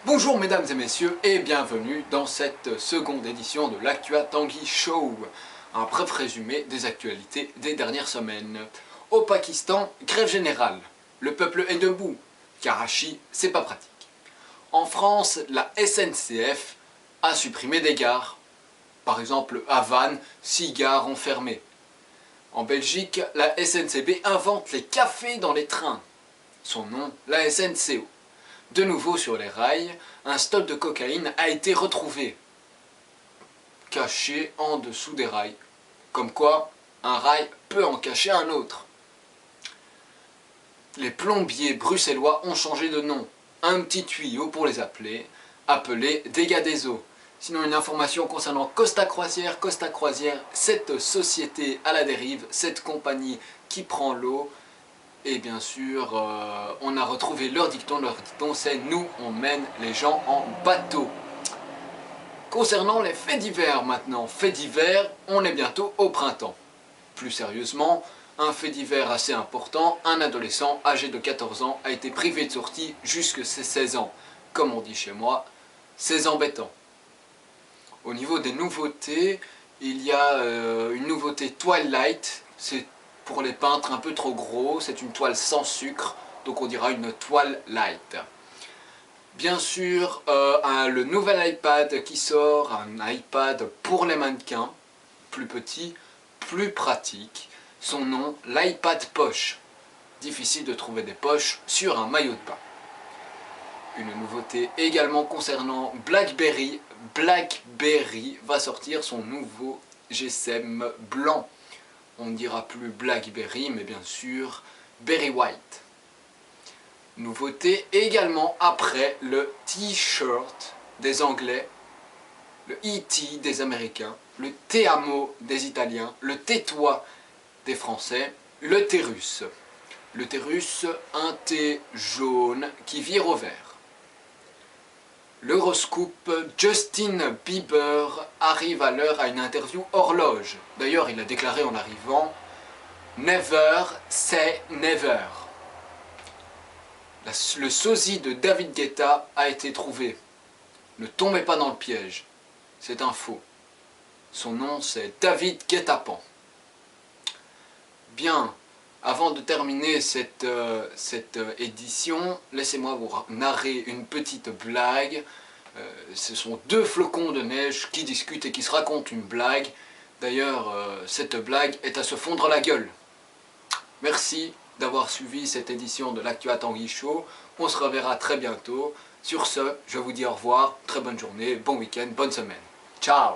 Bonjour mesdames et messieurs et bienvenue dans cette seconde édition de l'Actua Tanguy Show, un bref résumé des actualités des dernières semaines. Au Pakistan, grève générale, le peuple est debout, Karachi c'est pas pratique. En France, la SNCF a supprimé des gares, par exemple à Vannes, 6 gares ont fermé. En Belgique, la SNCB invente les cafés dans les trains, son nom la SNCO. De nouveau sur les rails, un stock de cocaïne a été retrouvé, caché en dessous des rails. Comme quoi, un rail peut en cacher un autre. Les plombiers bruxellois ont changé de nom. Un petit tuyau pour les appeler, appelé dégâts des eaux. Sinon une information concernant Costa Croisière, cette société à la dérive, cette compagnie qui prend l'eau. Et bien sûr, on a retrouvé leur dicton c'est « nous, on mène les gens en bateau ». Concernant les faits divers maintenant, faits divers, on est bientôt au printemps. Plus sérieusement, un fait divers assez important, un adolescent âgé de 14 ans a été privé de sortie jusque ses 16 ans. Comme on dit chez moi, c'est embêtant. Au niveau des nouveautés, il y a une nouveauté Twilight, c'est pour les peintres un peu trop gros, c'est une toile sans sucre, donc on dira une toile light. Bien sûr, le nouvel iPad qui sort, un iPad pour les mannequins, plus petit, plus pratique. Son nom, l'iPad poche. Difficile de trouver des poches sur un maillot de bain. Une nouveauté également concernant BlackBerry. BlackBerry va sortir son nouveau GSM blanc. On ne dira plus BlackBerry, mais bien sûr Berry White. Nouveauté également après le T-shirt des Anglais, le E.T. des Américains, le Te Amo des Italiens, le Tais-toi des Français, le thé russe. Le thé russe, un thé jaune qui vire au vert. L'horoscope, Justin Bieber arrive à l'heure à une interview horloge. D'ailleurs, il a déclaré en arrivant « Never say never ». Le sosie de David Guetta a été trouvé. Ne tombez pas dans le piège, c'est un faux. Son nom c'est David Guettapan. Bien, avant de terminer cette édition, laissez-moi vous narrer une petite blague. Ce sont deux flocons de neige qui discutent et qui se racontent une blague. D'ailleurs, cette blague est à se fondre la gueule. Merci d'avoir suivi cette édition de l'Actua Tanguy Show. On se reverra très bientôt. Sur ce, je vous dis au revoir, très bonne journée, bon week-end, bonne semaine. Ciao!